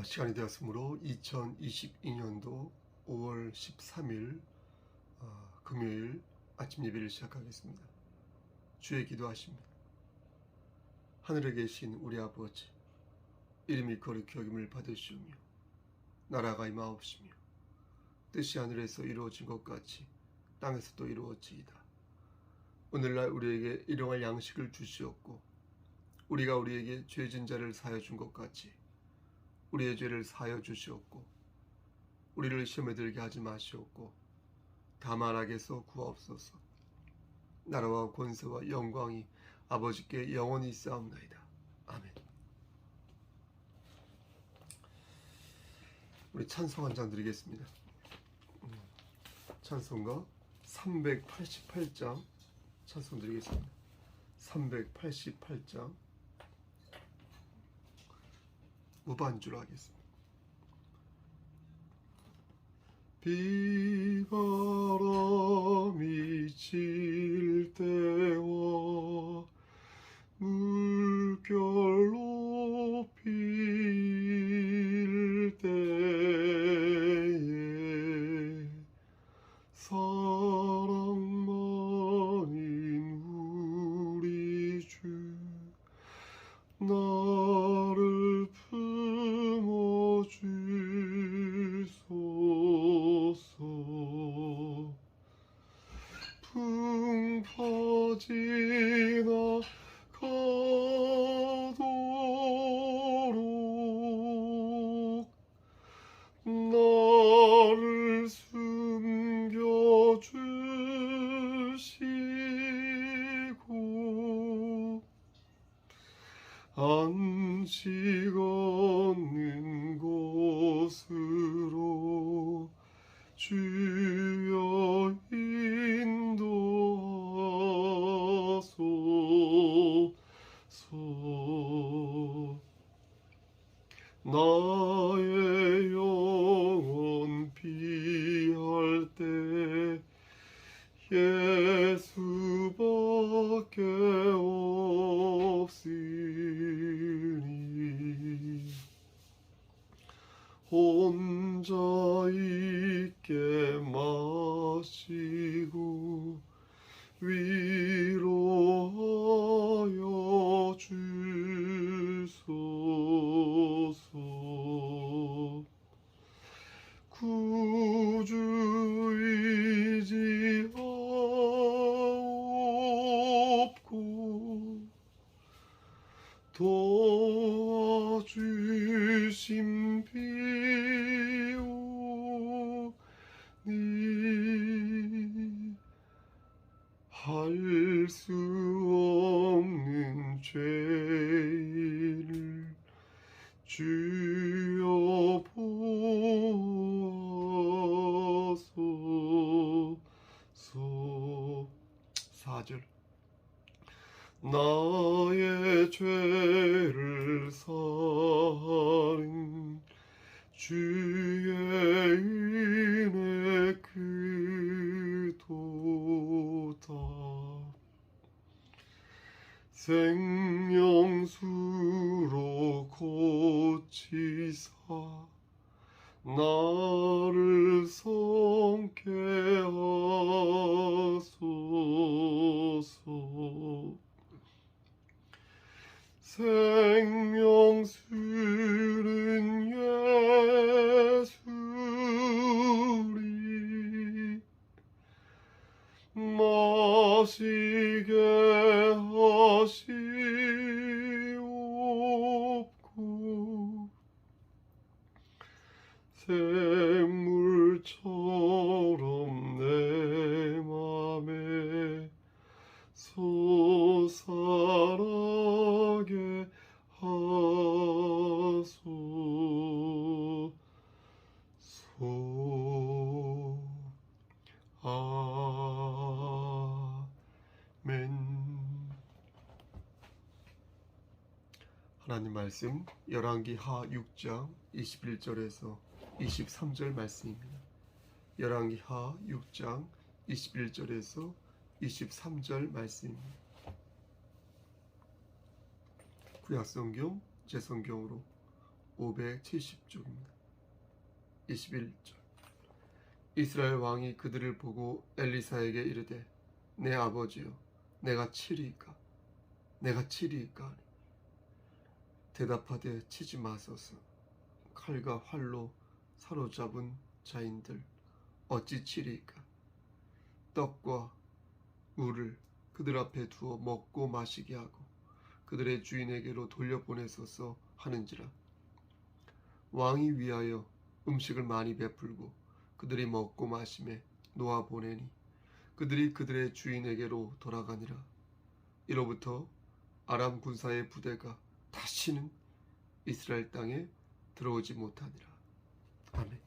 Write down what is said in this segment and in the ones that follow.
시간이 되었으므로 2022년도 5월 13일 금요일 아침 예배를 시작하겠습니다. 주의 기도하십니다. 하늘에 계신 우리 아버지, 이름이 거룩히 여김을 받으시오며 나라가 임하옵시며 뜻이 하늘에서 이루어진 것 같이 땅에서도 이루어지이다. 오늘날 우리에게 일용할 양식을 주시옵고 우리가 우리에게 죄진 자를 사하여 준 것 같이 우리의 죄를 사하여 주시옵고 우리를 시험에 들게 하지 마시옵고 다만 악에서 구하옵소서. 나라와 권세와 영광이 아버지께 영원히 있사옵나이다. 아멘. 우리 찬송 한 장 드리겠습니다. 찬송가 388장 찬송 드리겠습니다. 388장 무반주로 하겠습니다. 비바람이 칠 때와 물결로 필 때에 사랑만인 우리 주 나를 품어주소서. 풍 퍼지나 가도록 나를 숨겨주시고 안식 얻는 곳으로 주여 인도하소서. 나의 영혼 피할 때 예수밖에 없으니 혼자 있게 마시고 위로하여 주소서. 구주 의지하옵고 도와주심 비오니 할 수 없는 죄를 주여 보소서. 4절 나의 죄를 사하는 주의 은혜 크도다. 생명수로 고치사 나를 성케 하소서. 생명수는 예수리 마시게 하시옵고 샘물처럼 내 맘에 솟아나게 하소서. 아멘. 하나님 말씀 열왕기하 6장 21절에서 23절 말씀입니다. 열왕기하 6장 21절에서 23절 말씀입니다. 구약성경, 제성경으로 570쪽입니다. 21절. 이스라엘 왕이 그들을 보고 엘리사에게 이르되 내 아버지여 내가 치리이까 하니 대답하되 치지 마소서. 칼과 활로 사로잡은 자인들 어찌 치리이까. 떡과 물을 그들 앞에 두어 먹고 마시게 하고 그들의 주인에게로 돌려보내소서 하는지라. 왕이 위하여 음식을 많이 베풀고 그들이 먹고 마심에 놓아 보내니 그들이 그들의 주인에게로 돌아가니라. 이로부터 아람 군사의 부대가 다시는 이스라엘 땅에 들어오지 못하니라. 아멘.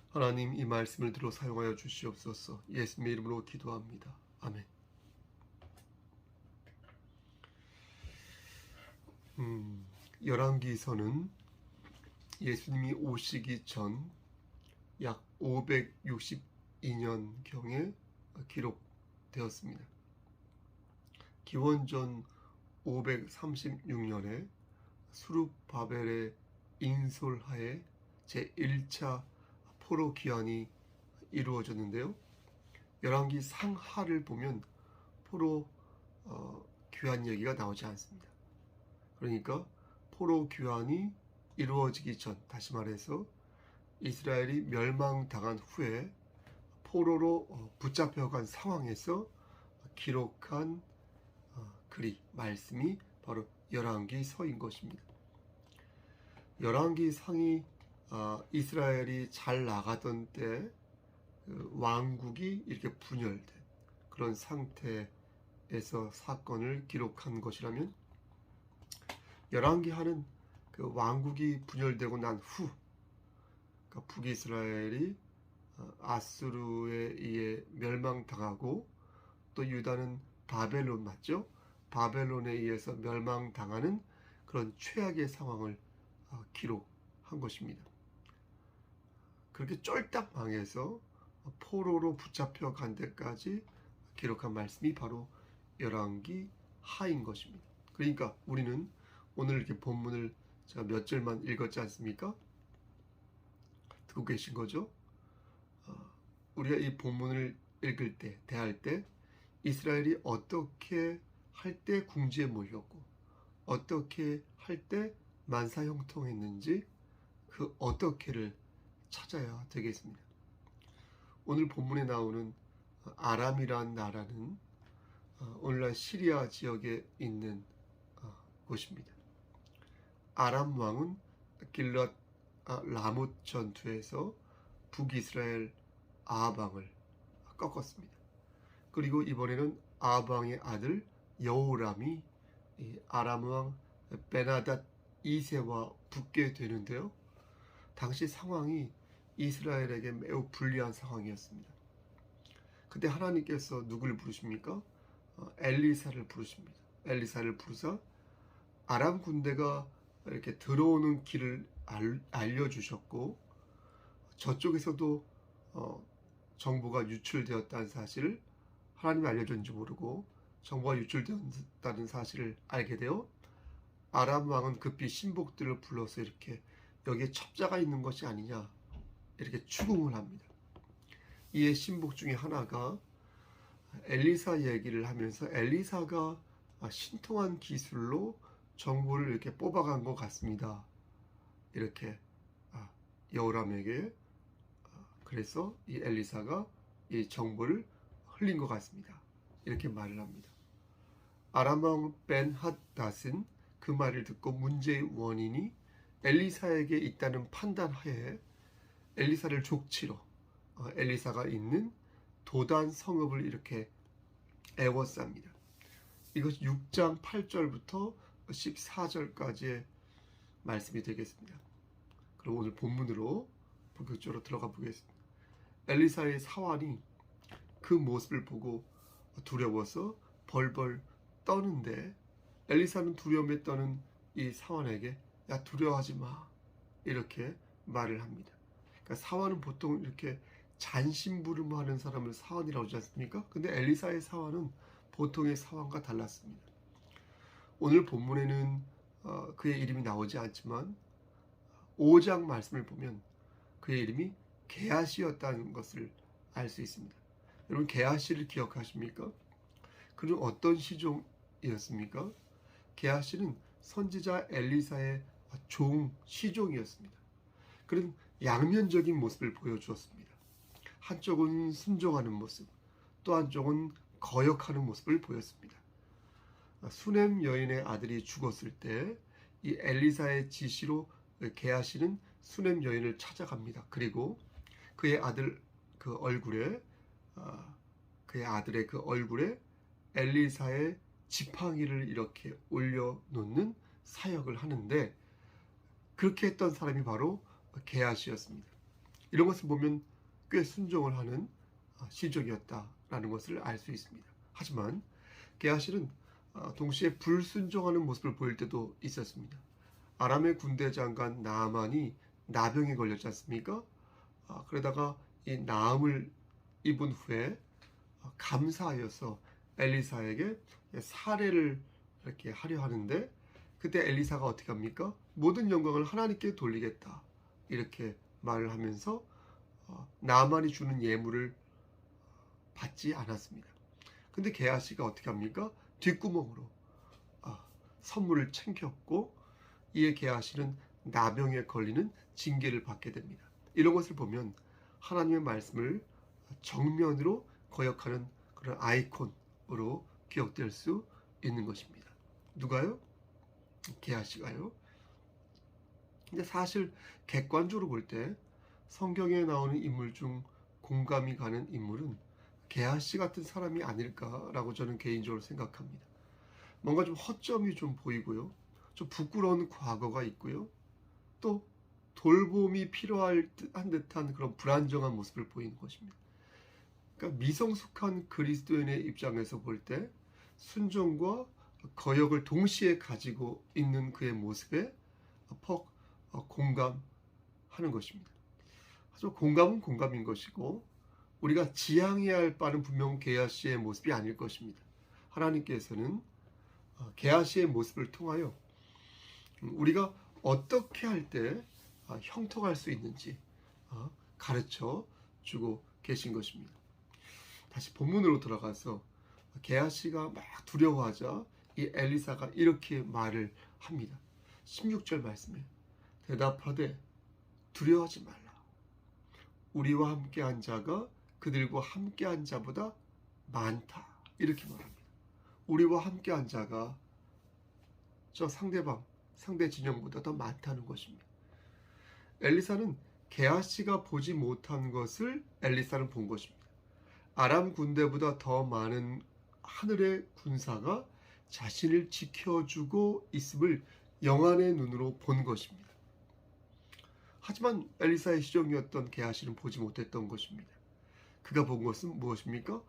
하나님, 이 말씀을 들어 사용하여 주시옵소서. 예수님의 이름으로 기도합니다. 아멘. 열왕기서는 예수님이 오시기 전 약 562년경에 기록되었습니다. 기원전 536년에 수룹바벨의 인솔하에 제1차 포로 귀환이 이루어졌는데요. 열왕기 상하를 보면 포로 귀환 얘기가 나오지 않습니다. 그러니까 포로 귀환이 이루어지기 전, 다시 말해서 이스라엘이 멸망당한 후에 포로로 붙잡혀간 상황에서 기록한 글이, 말씀이 바로 열왕기서인 것입니다. 열왕기상이 이스라엘이 잘 나가던 때 왕국이 이렇게 분열된 그런 상태에서 사건을 기록한 것이라면, 열왕기하는 그 왕국이 분열되고 난 후, 그러니까 북이스라엘이 아수르에 의해 멸망당하고 또 유다는 바벨론, 맞죠? 바벨론에 의해서 멸망당하는 그런 최악의 상황을 기록한 것입니다. 그렇게 쫄딱 망해서 포로로 붙잡혀 간 데까지 기록한 말씀이 바로 열왕기 하인 것입니다. 그러니까 우리는 오늘 이렇게 본문을 제가 몇 절만 읽었지 않습니까? 듣고 계신 거죠? 우리가 이 본문을 읽을 때, 대할 때 이스라엘이 어떻게 할 때 궁지에 몰렸고 어떻게 할 때 만사형통했는지 그 어떻게를 찾아야 되겠습니다. 오늘 본문에 나오는 아람이라는 나라는 오늘날 시리아 지역에 있는 곳입니다. 아람 왕은 길랏 라못 전투에서 북이스라엘 아합왕을 꺾었습니다. 그리고 이번에는 아합왕의 아들 여호람이 아람 왕 베나닷 2세와 붙게 되는데요. 당시 상황이 이스라엘에게 매우 불리한 상황이었습니다. 그때 하나님께서 누구를 부르십니까? 엘리사를 부르십니다. 엘리사를 부르사 아람 군대가 이렇게 들어오는 길을 알려주셨고, 저쪽에서도 정보가 유출되었다는 사실을 하나님이 알려줬는지 모르고 정보가 유출되었다는 사실을 알게 되어 아람 왕은 급히 신복들을 불러서 이렇게 여기에 첩자가 있는 것이 아니냐 이렇게 추궁을 합니다. 이에 신복 중에 하나가 엘리사 얘기를 하면서 엘리사가 신통한 기술로 정보를 이렇게 뽑아간 것 같습니다. 이렇게 여호람에게 그래서 이 엘리사가 이 정보를 흘린 것 같습니다. 이렇게 말을 합니다. 아람 왕 벤하닷은 그 말을 듣고 문제의 원인이 엘리사에게 있다는 판단하에 엘리사를 족치러 엘리사가 있는 도단 성읍을 이렇게 애워쌉니다. 이것이 6장 8절부터 14절까지의 말씀이 되겠습니다. 그럼 오늘 본문으로 본격적으로 들어가 보겠습니다. 엘리사의 사환이 그 모습을 보고 두려워서 벌벌 떠는데 엘리사는 두려움에 떠는 이 사환에게 야, 두려워하지 마 이렇게 말을 합니다. 그러니까 사환은 보통 이렇게 잔심부름하는 사람을 사환이라고 하지 않습니까? 근데 엘리사의 사환은 보통의 사환과 달랐습니다. 오늘 본문에는 그의 이름이 나오지 않지만 5장 말씀을 보면 그의 이름이 게하시였다는 것을 알 수 있습니다. 여러분, 게하시를 기억하십니까? 그는 어떤 시종이었습니까? 게하시는 선지자 엘리사의 시종이었습니다. 그는 양면적인 모습을 보여주었습니다. 한쪽은 순종하는 모습, 또 한쪽은 거역하는 모습을 보였습니다. 수넴 여인의 아들이 죽었을 때 이 엘리사의 지시로 게하시는 수넴 여인을 찾아갑니다. 그리고 그의 아들 그 얼굴에 그의 아들의 그 얼굴에 엘리사의 지팡이를 이렇게 올려놓는 사역을 하는데, 그렇게 했던 사람이 바로 게하시였습니다. 이런 것을 보면 꽤 순종을 하는 시족이었다라는 것을 알 수 있습니다. 하지만 게하시는 동시에 불순종하는 모습을 보일 때도 있었습니다. 아람의 군대 장관 나아만이 나병에 걸렸지 않습니까? 그러다가 이 나음을 입은 후에 감사하여서 엘리사에게 사례를 이렇게 하려 하는데, 그때 엘리사가 어떻게 합니까? 모든 영광을 하나님께 돌리겠다 이렇게 말을 하면서 나아만이 주는 예물을 받지 않았습니다. 근데 게하시가 어떻게 합니까? 뒷구멍으로 선물을 챙겼고, 이에 게하시는 나병에 걸리는 징계를 받게 됩니다. 이런 것을 보면 하나님의 말씀을 정면으로 거역하는 그런 아이콘으로 기억될 수 있는 것입니다. 누가요? 게하시가요. 근데 사실 객관적으로 볼 때 성경에 나오는 인물 중 공감이 가는 인물은 게하시 같은 사람이 아닐까라고 저는 개인적으로 생각합니다. 뭔가 좀 허점이 좀 보이고요, 좀 부끄러운 과거가 있고요, 또 돌봄이 필요한 듯한 그런 불안정한 모습을 보이는 것입니다. 그러니까 미성숙한 그리스도인의 입장에서 볼 때 순종과 거역을 동시에 가지고 있는 그의 모습에 퍽 공감하는 것입니다. 하지만 공감은 공감인 것이고, 우리가 지향해야 할 바는 분명 게하시의 모습이 아닐 것입니다. 하나님께서는 게하시의 모습을 통하여 우리가 어떻게 할 때 형통할 수 있는지 가르쳐 주고 계신 것입니다. 다시 본문으로 돌아가서 게하시가 막 두려워하자 이 엘리사가 이렇게 말을 합니다. 16절 말씀에 대답하되 두려워하지 말라. 우리와 함께한 자가 그들과 함께한 자보다 많다. 이렇게 말합니다. 우리와 함께한 자가 저 상대 진영보다 더 많다는 것입니다. 엘리사는 게하시가 보지 못한 것을 엘리사는 본 것입니다. 아람 군대보다 더 많은 하늘의 군사가 자신을 지켜주고 있음을 영안의 눈으로 본 것입니다. 하지만 엘리사의 시종이었던 게하시는 보지 못했던 것입니다. 그가 본 것은 무엇입니까?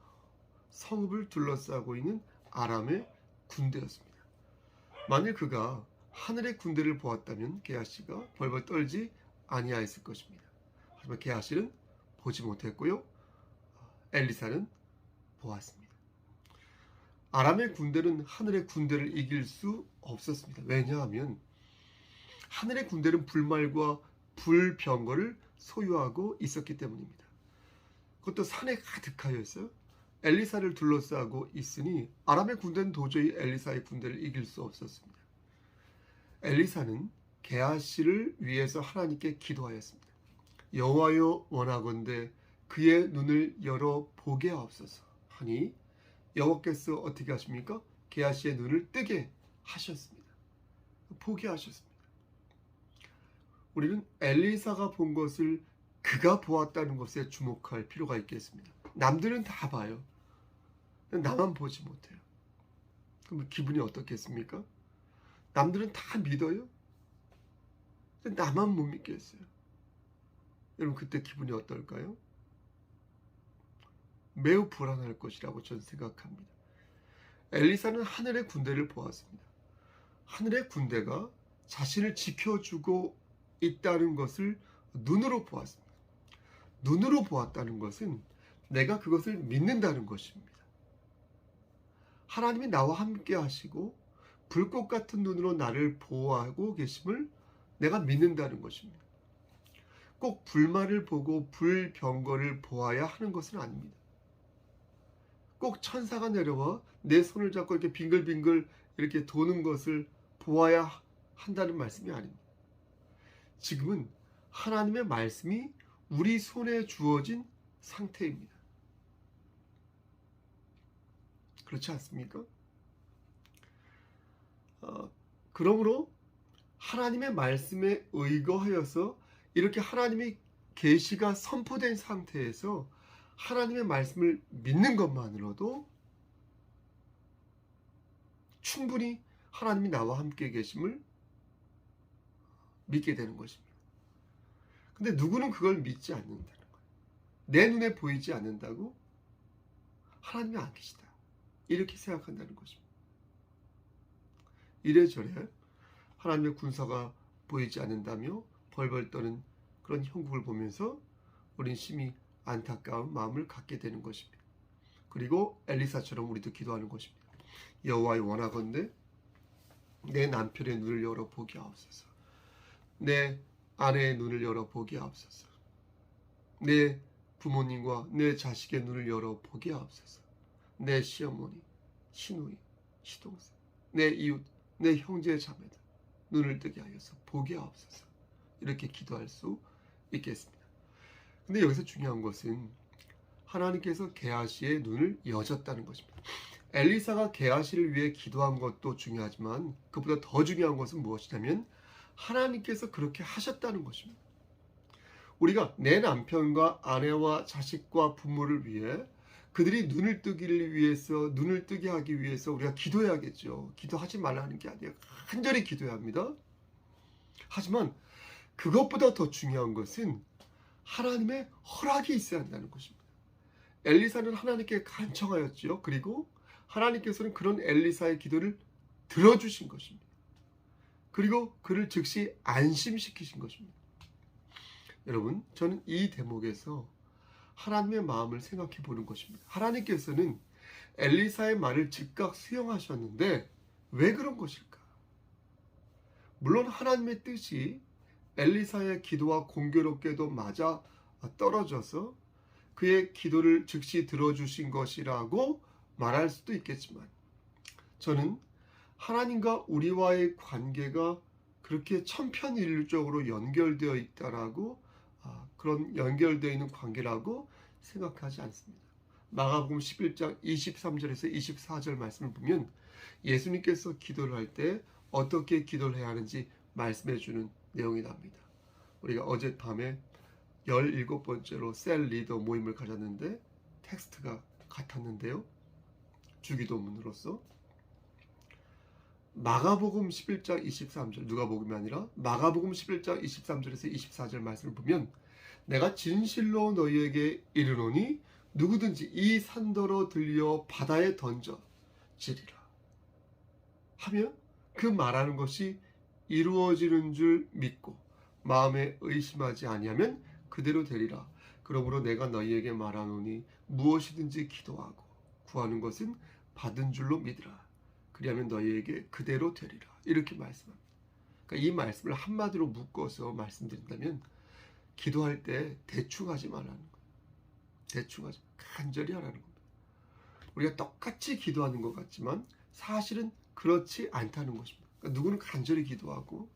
성읍을 둘러싸고 있는 아람의 군대였습니다. 만일 그가 하늘의 군대를 보았다면 게하시가 벌벌 떨지 아니하였을 것입니다. 하지만 게하시는 보지 못했고요, 엘리사는 보았습니다. 아람의 군대는 하늘의 군대를 이길 수 없었습니다. 왜냐하면 하늘의 군대는 불말과 불병거를 소유하고 있었기 때문입니다. 그것도 산에 가득하여 있어요. 엘리사를 둘러싸고 있으니 아람의 군대는 도저히 엘리사의 군대를 이길 수 없었습니다. 엘리사는 게하시를 위해서 하나님께 기도하였습니다. 여호와여, 원하건대 그의 눈을 열어 보게 하옵소서 하니 여호와께서 어떻게 하십니까? 게하시의 눈을 뜨게 하셨습니다. 보게 하셨습니다. 우리는 엘리사가 본 것을 그가 보았다는 것에 주목할 필요가 있겠습니다. 남들은 다 봐요. 나만 보지 못해요. 그럼 기분이 어떻겠습니까? 남들은 다 믿어요. 나만 못 믿겠어요. 여러분, 그때 기분이 어떨까요? 매우 불안할 것이라고 저는 생각합니다. 엘리사는 하늘의 군대를 보았습니다. 하늘의 군대가 자신을 지켜주고 있다는 것을 눈으로 보았습니다. 눈으로 보았다는 것은 내가 그것을 믿는다는 것입니다. 하나님이 나와 함께 하시고 불꽃 같은 눈으로 나를 보호하고 계심을 내가 믿는다는 것입니다. 꼭 불만을 보고 불병거를 보아야 하는 것은 아닙니다. 꼭 천사가 내려와 내 손을 잡고 이렇게 빙글빙글 이렇게 도는 것을 보아야 한다는 말씀이 아닙니다. 지금은 하나님의 말씀이 우리 손에 주어진 상태입니다. 그렇지 않습니까? 그러므로 하나님의 말씀에 의거하여서 이렇게 하나님의 계시가 선포된 상태에서 하나님의 말씀을 믿는 것만으로도 충분히 하나님이 나와 함께 계심을 믿게 되는 것입니다. 근데 누구는 그걸 믿지 않는다는 거예요. 내 눈에 보이지 않는다고 하나님이 안 계시다, 이렇게 생각한다는 것입니다. 이래저래 하나님의 군사가 보이지 않는다며 벌벌 떠는 그런 형국을 보면서 우린 심히 안타까운 마음을 갖게 되는 것입니다. 그리고 엘리사처럼 우리도 기도하는 것입니다. 여호와의 원하건대 내 남편의 눈을 열어 보게 하옵소서. 내 아내의 눈을 열어 보게 하옵소서. 내 부모님과 내 자식의 눈을 열어 보게 하옵소서. 내 시어머니, 시누이, 시동생, 내 이웃, 내 형제 자매들 눈을 뜨게 하여서 보게 하옵소서. 이렇게 기도할 수 있겠습니다. 근데 여기서 중요한 것은 하나님께서 게하시의 눈을 여셨다는 것입니다. 엘리사가 게하시를 위해 기도한 것도 중요하지만 그보다 더 중요한 것은 무엇이냐면 하나님께서 그렇게 하셨다는 것입니다. 우리가 내 남편과 아내와 자식과 부모를 위해 그들이 눈을 뜨게 하기 위해서 우리가 기도해야겠죠. 기도하지 말라는 게 아니에요. 간절히 기도해야 합니다. 하지만 그것보다 더 중요한 것은 하나님의 허락이 있어야 한다는 것입니다. 엘리사는 하나님께 간청하였지요. 그리고 하나님께서는 그런 엘리사의 기도를 들어주신 것입니다. 그리고 그를 즉시 안심시키신 것입니다. 여러분, 저는 이 대목에서 하나님의 마음을 생각해 보는 것입니다. 하나님께서는 엘리사의 말을 즉각 수용하셨는데 왜 그런 것일까? 물론 하나님의 뜻이 엘리사의 기도와 공교롭게도 맞아 떨어져서 그의 기도를 즉시 들어주신 것이라고 말할 수도 있겠지만 저는 하나님과 우리와의 관계가 그렇게 천편일률적으로 연결되어 있다라고 그런 연결되어 있는 관계라고 생각하지 않습니다. 마가복음 11장 23절에서 24절 말씀을 보면 예수님께서 기도를 할 때 어떻게 기도를 해야 하는지 말씀해 주는 내용이 나옵니다. 우리가 어젯밤에 17번째로 셀 리더 모임을 가졌는데 텍스트가 같았는데요. 주기도문으로서 마가복음 11장 23절, 누가복음이 아니라 마가복음 11장 23절에서 24절 말씀을 보면 내가 진실로 너희에게 이르노니 누구든지 이 산더러 들려 바다에 던져지리라 하며 그 말하는 것이 이루어지는 줄 믿고 마음에 의심하지 아니하면 그대로 되리라. 그러므로 내가 너희에게 말하노니 무엇이든지 기도하고 구하는 것은 받은 줄로 믿으라. 그리하면 너희에게 그대로 되리라. 이렇게 말씀합니다. 그러니까 이 말씀을 한마디로 묶어서 말씀드린다면 기도할 때 대충 하지 말라는 거예요. 대충 하지 간절히 하라는 겁니다. 우리가 똑같이 기도하는 것 같지만 사실은 그렇지 않다는 것입니다. 그러니까 누구는 간절히 기도하고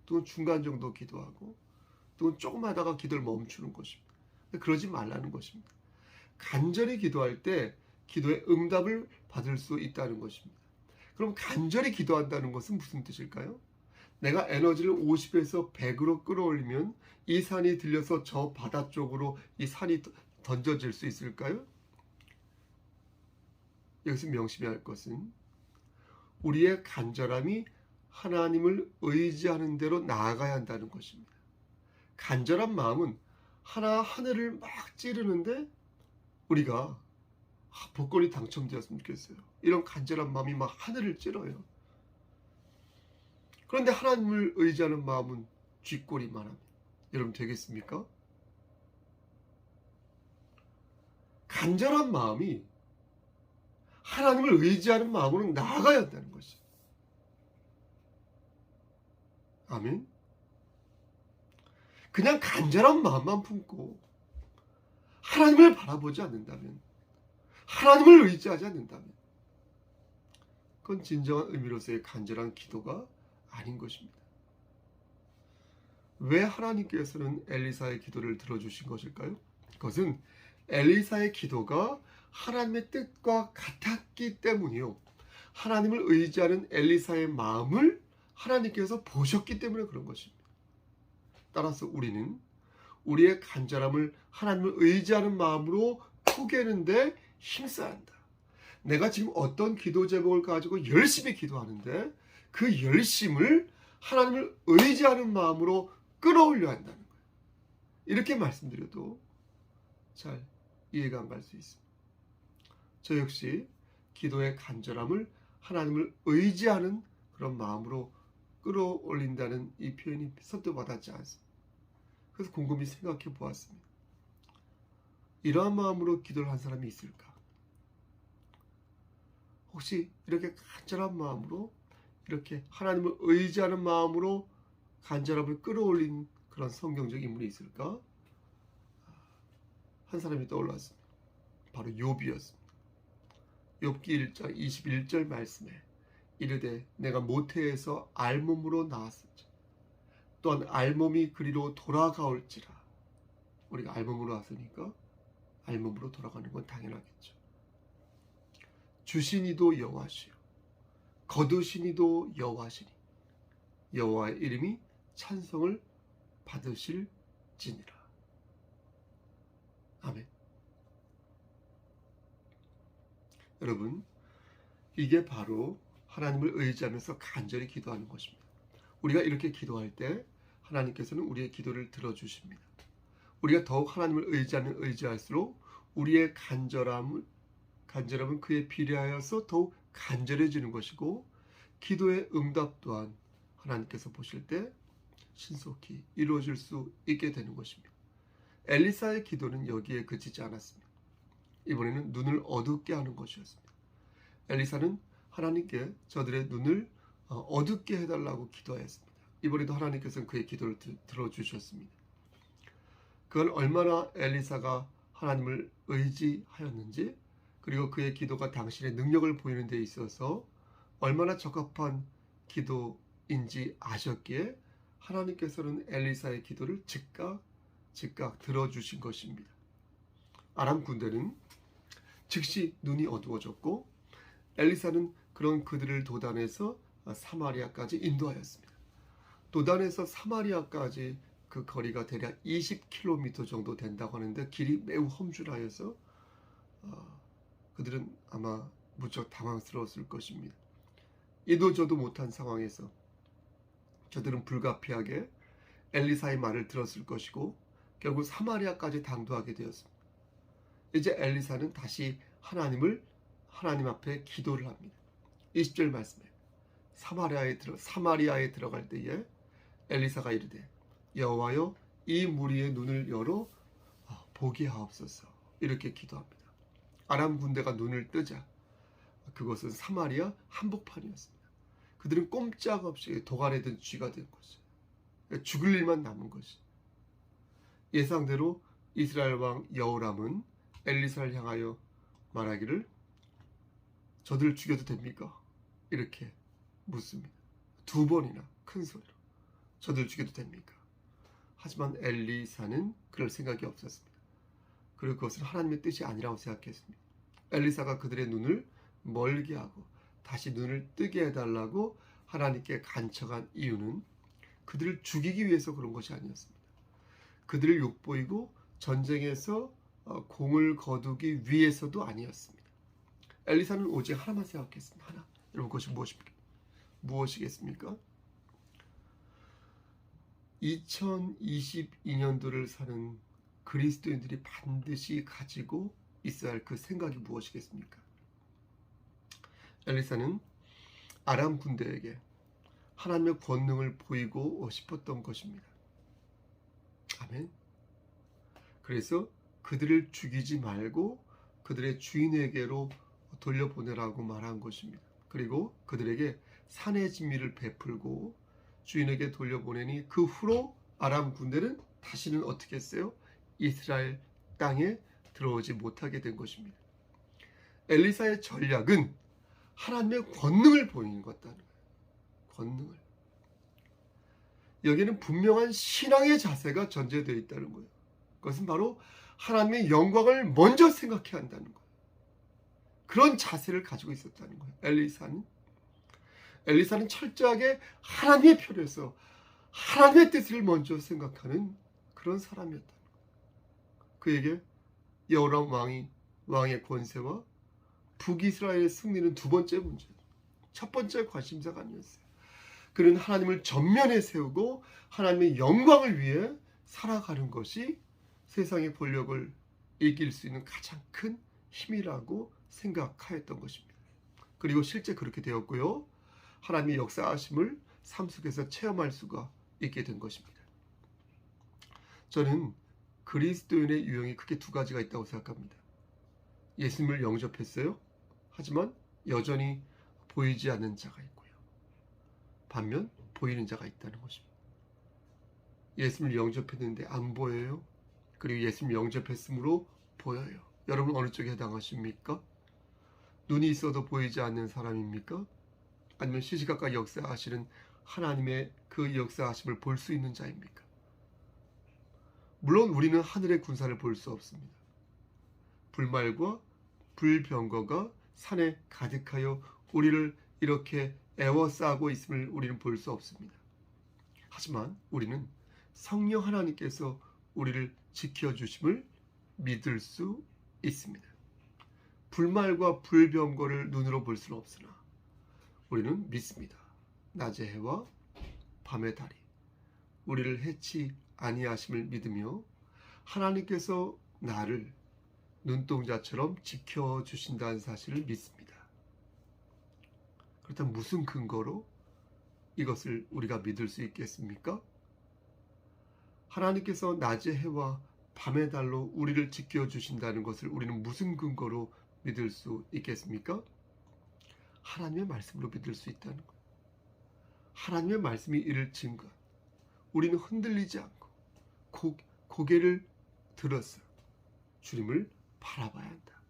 누구는 중간 정도 기도하고 누구는 조금 하다가 기도를 멈추는 것입니다. 그러지 말라는 것입니다. 간절히 기도할 때 기도의 응답을 받을 수 있다는 것입니다. 그럼 간절히 기도한다는 것은 무슨 뜻일까요? 내가 에너지를 50에서 100으로 끌어올리면 이 산이 들려서 저 바다 쪽으로 이 산이 던져질 수 있을까요? 여기서 명심해야 할 것은 우리의 간절함이 하나님을 의지하는 대로 나아가야 한다는 것입니다. 간절한 마음은 하늘을 막 찌르는데 우리가 복권이 당첨되었으면 좋겠어요. 이런 간절한 마음이 막 하늘을 찌르요. 그런데 하나님을 의지하는 마음은 쥐꼬리만 합니다. 여러분 되겠습니까? 간절한 마음이 하나님을 의지하는 마음으로 나아가야 한다는 것이죠. 아멘. 그냥 간절한 마음만 품고 하나님을 바라보지 않는다면, 하나님을 의지하지 않는다면 그건 진정한 의미로서의 간절한 기도가 아닌 것입니다. 왜 하나님께서는 엘리사의 기도를 들어주신 것일까요? 그것은 엘리사의 기도가 하나님의 뜻과 같았기 때문이요. 하나님을 의지하는 엘리사의 마음을 하나님께서 보셨기 때문에 그런 것입니다. 따라서 우리는 우리의 간절함을 하나님을 의지하는 마음으로 포개는데 힘써야 한다. 내가 지금 어떤 기도 제목을 가지고 열심히 기도하는데 그 열심을 하나님을 의지하는 마음으로 끌어올려야 한다는 거예요. 이렇게 말씀드려도 잘 이해가 안 갈 수 있습니다. 저 역시 기도의 간절함을 하나님을 의지하는 그런 마음으로 끌어올린다는 이 표현이 선뜻 와닿지 않습니다. 그래서 곰곰이 생각해 보았습니다. 이러한 마음으로 기도를 한 사람이 있을까? 혹시 이렇게 간절한 마음으로, 이렇게 하나님을 의지하는 마음으로 간절함을 끌어올린 그런 성경적 인물이 있을까? 한 사람이 떠올랐습니다. 바로 욥이었습니다. 욥기 1장 21절 말씀에 이르되 내가 모태에서 알몸으로 나왔을지 또한 알몸이 그리로 돌아가올지라. 우리가 알몸으로 왔으니까 알몸으로 돌아가는 건 당연하겠죠. 주시니도 여호와시요 거두시니도 여호와시니 여호와의 이름이 찬송을 받으실지니라. 아멘. 여러분, 이게 바로 하나님을 의지하면서 간절히 기도하는 것입니다. 우리가 이렇게 기도할 때 하나님께서는 우리의 기도를 들어주십니다. 우리가 더욱 하나님을 의지하면 의지할수록 우리의 간절함은 그에 비례하여서 더욱 간절해지는 것이고, 기도의 응답 또한 하나님께서 보실 때 신속히 이루어질 수 있게 되는 것입니다. 엘리사의 기도는 여기에 그치지 않았습니다. 이번에는 눈을 어둡게 하는 것이었습니다. 엘리사는 하나님께 저들의 눈을 어둡게 해달라고 기도하였습니다. 이번에도 하나님께서는 그의 기도를 들어주셨습니다. 그건 얼마나 엘리사가 하나님을 의지하였는지, 그리고 그의 기도가 당신의 능력을 보이는 데 있어서 얼마나 적합한 기도인지 아셨기에 하나님께서는 엘리사의 기도를 즉각 들어주신 것입니다. 아람 군대는 즉시 눈이 어두워졌고 엘리사는 그런 그들을 도단해서 사마리아까지 인도하였습니다. 도단에서 사마리아까지 그 거리가 대략 20km 정도 된다고 하는데 길이 매우 험준하여서 그들은 아마 무척 당황스러웠을 것입니다. 이도 저도 못한 상황에서 저들은 불가피하게 엘리사의 말을 들었을 것이고 결국 사마리아까지 당도하게 되었습니다. 이제 엘리사는 다시 하나님 앞에 기도를 합니다. 20절 말씀에 사마리아에 들어갈 때에 엘리사가 이르되 여호와여 이 무리의 눈을 열어 보게 하옵소서. 이렇게 기도합니다. 아람 군대가 눈을 뜨자 그것은 사마리아 한복판이었습니다. 그들은 꼼짝없이 도간에 든 쥐가 된 것이에요. 죽을 일만 남은 것이. 예상대로 이스라엘 왕 여호람은 엘리사를 향하여 말하기를 저들을 죽여도 됩니까? 이렇게 묻습니다. 2번이나 큰 소리로 저들을 죽여도 됩니까? 하지만 엘리사는 그럴 생각이 없었습니다. 그리고 그것은 하나님의 뜻이 아니라고 생각했습니다. 엘리사가 그들의 눈을 멀게 하고 다시 눈을 뜨게 해달라고 하나님께 간청한 이유는 그들을 죽이기 위해서 그런 것이 아니었습니다. 그들을 욕보이고 전쟁에서 공을 거두기 위해서도 아니었습니다. 엘리사는 오직 하나만 생각했습니다. 하나. 여러분 그것이 무엇이겠습니까? 2022년도를 사는 그리스도인들이 반드시 가지고 있어야 할 그 생각이 무엇이겠습니까? 엘리사는 아람 군대에게 하나님의 권능을 보이고 싶었던 것입니다. 아멘. 그래서 그들을 죽이지 말고 그들의 주인에게로 돌려보내라고 말한 것입니다. 그리고 그들에게 산의 진미를 베풀고 주인에게 돌려보내니 그 후로 아람 군대는 다시는 어떻게 했어요? 이스라엘 땅에 들어오지 못하게 된 것입니다. 엘리사의 전략은 하나님의 권능을 보이는 것다는 거예요. 권능을. 여기는 분명한 신앙의 자세가 전제되어 있다는 거예요. 그것은 바로 하나님의 영광을 먼저 생각해야 한다는 거예요. 그런 자세를 가지고 있었다는 거예요. 엘리사는 철저하게 하나님의 편에서 하나님의 뜻을 먼저 생각하는 그런 사람이었다는 거예요. 그에게 여호람 왕의 권세와 북이스라엘의 승리는 두 번째 문제예요. 첫 번째 관심사가 아니었어요. 그는 하나님을 전면에 세우고 하나님의 영광을 위해 살아가는 것이 세상의 권력을 이길 수 있는 가장 큰 힘이라고 생각하였던 것입니다. 그리고 실제 그렇게 되었고요. 하나님의 역사하심을 삶 속에서 체험할 수가 있게 된 것입니다. 저는 그리스도인의 유형이 크게 두 가지가 있다고 생각합니다. 예수님을 영접했어요. 하지만 여전히 보이지 않는 자가 있고요. 반면 보이는 자가 있다는 것입니다. 예수님을 영접했는데 안 보여요. 그리고 예수님을 영접했으므로 보여요. 여러분 어느 쪽에 해당하십니까? 눈이 있어도 보이지 않는 사람입니까? 아니면 시시각각 역사하시는 하나님의 그 역사하심을 볼 수 있는 자입니까? 물론 우리는 하늘의 군사를 볼 수 없습니다. 불말과 불병거가 산에 가득하여 우리를 이렇게 애워싸고 있음을 우리는 볼 수 없습니다. 하지만 우리는 성령 하나님께서 우리를 지켜주심을 믿을 수 있습니다. 불말과 불병거를 눈으로 볼 수는 없으나 우리는 믿습니다. 낮의 해와 밤의 달이 우리를 해치 아니하심을 믿으며 하나님께서 나를 눈동자처럼 지켜주신다는 사실을 믿습니다. 그렇다면 무슨 근거로 이것을 우리가 믿을 수 있겠습니까? 하나님께서 낮의 해와 밤의 달로 우리를 지켜주신다는 것을 우리는 무슨 근거로 믿을 수 있겠습니까? 하나님의 말씀으로 믿을 수 있다는 것. 하나님의 말씀이 이를 증거. 우리는 흔들리지 않고 고개를 들었어. 주님을 바라봐야 한다.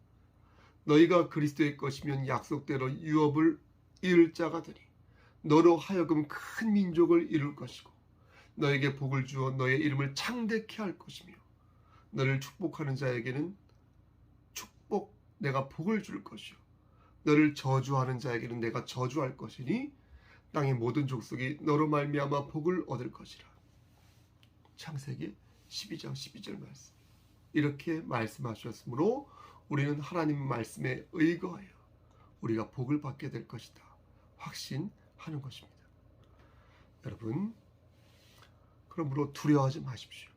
너희가 그리스도의 것이면 약속대로 유업을 이룰 자가 되니 너로 하여금 큰 민족을 이룰 것이고 너에게 복을 주어 너의 이름을 창대케 할 것이며 너를 축복하는 자에게는 내가 복을 줄 것이요 너를 저주하는 자에게는 내가 저주할 것이니 땅의 모든 족속이 너로 말미암아 복을 얻을 것이라. 창세기 12장 12절 말씀. 이렇게 말씀하셨으므로 우리는 하나님 말씀에 의거하여 우리가 복을 받게 될 것이다 확신하는 것입니다. 여러분, 그러므로 두려워하지 마십시오.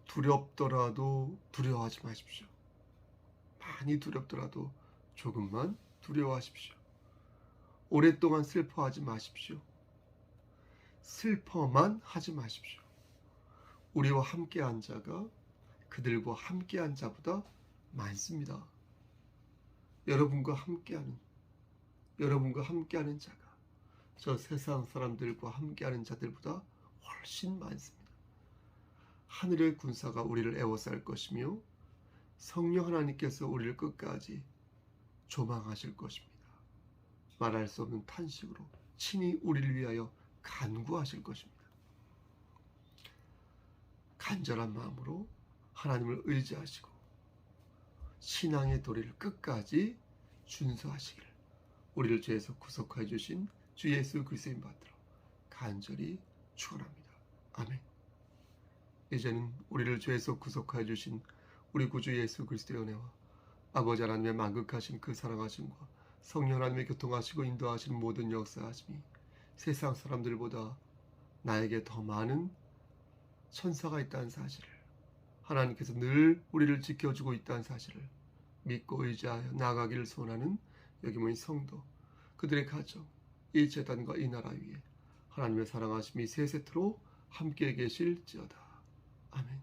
두렵더라도 두려워하지 마십시오. 많이 두렵더라도 조금만 두려워하십시오. 오랫동안 슬퍼하지 마십시오. 슬퍼만 하지 마십시오. 우리와 함께한 자가 그들과 함께한 자보다 많습니다. 여러분과 함께하는 자가 저 세상 사람들과 함께하는 자들보다 훨씬 많습니다. 하늘의 군사가 우리를 애워쌀 것이며 성령 하나님께서 우리를 끝까지 조망하실 것입니다. 말할 수 없는 탄식으로 친히 우리를 위하여 간구하실 것입니다. 간절한 마음으로 하나님을 의지하시고 신앙의 도리를 끝까지 준수하시기를 우리를 죄에서 구속하여 주신 주 예수 그리스도인 받들어 간절히 축원합니다. 아멘. 이제는 우리를 죄에서 구속하여 주신 우리 구주 예수 그리스도의 은혜와 아버지 하나님의 만극하신 그 사랑하심과 성령 하나님의 교통하시고 인도하시는 모든 역사하심이 세상 사람들보다 나에게 더 많은 천사가 있다는 사실을, 하나님께서 늘 우리를 지켜주고 있다는 사실을 믿고 의지하여 나아가기를 소원하는 여기 모인 성도, 그들의 가정, 이 재단과 이 나라 위에 하나님의 사랑하심이 세세토록 함께 계실지어다. 아멘.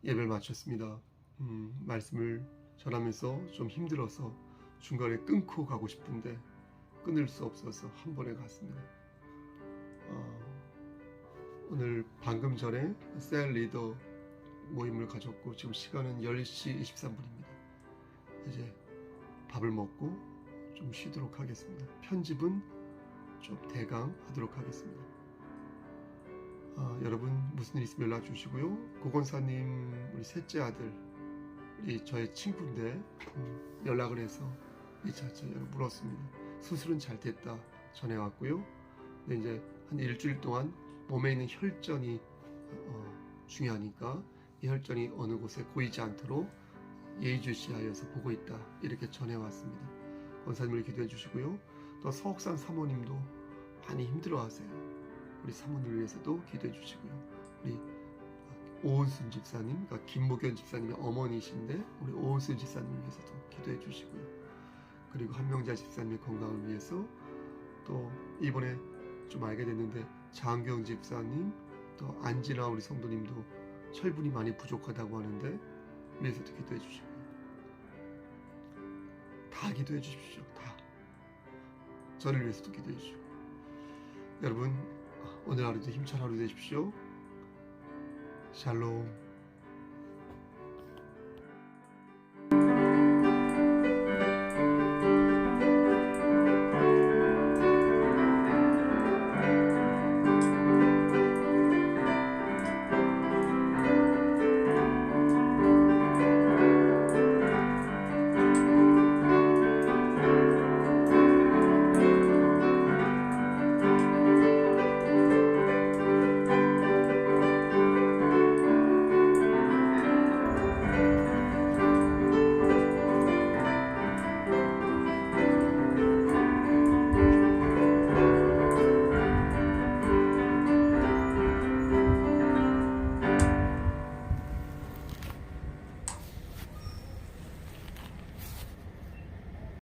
예배를 마쳤습니다. 말씀을 전하면서 좀 힘들어서 중간에 끊고 가고 싶은데 끊을 수 없어서 한 번에 갔습니다. 오늘 방금 전에 셀 리더 모임을 가졌고 지금 시간은 10시 23분입니다. 이제 밥을 먹고 좀 쉬도록 하겠습니다. 편집은 좀 대강 하도록 하겠습니다. 여러분 무슨 일 있으면 연락 주시고요. 고건사님 우리 셋째 아들이 저의 친구인데 연락을 해서 2차적으로 물었습니다. 수술은 잘 됐다 전해왔고요. 근데 이제 한 일주일 동안 몸에 있는 혈전이 중요하니까 이 혈전이 어느 곳에 고이지 않도록 예의주시하여서 보고 있다 이렇게 전해왔습니다. 권사님을 기도해 주시고요. 또 서옥산 사모님도 많이 힘들어하세요. 우리 사모님을 위해서도 기도해 주시고요. 우리 오은순 집사님, 그러니까 김목연 집사님의 어머니신데 우리 오은순 집사님을 위해서도 기도해 주시고요. 그리고 한명자 집사님의 건강을 위해서 또 이번에 좀 알게 됐는데 장경 집사님 또 안진아 우리 성도님도 철분이 많이 부족하다고 하는데 위해서도 기도해 주시고요. 다 기도해 주십시오. 다. 저를 위해서도 기도해 주시고. 여러분 오늘 하루도 힘찬 하루 되십시오. 샬롬.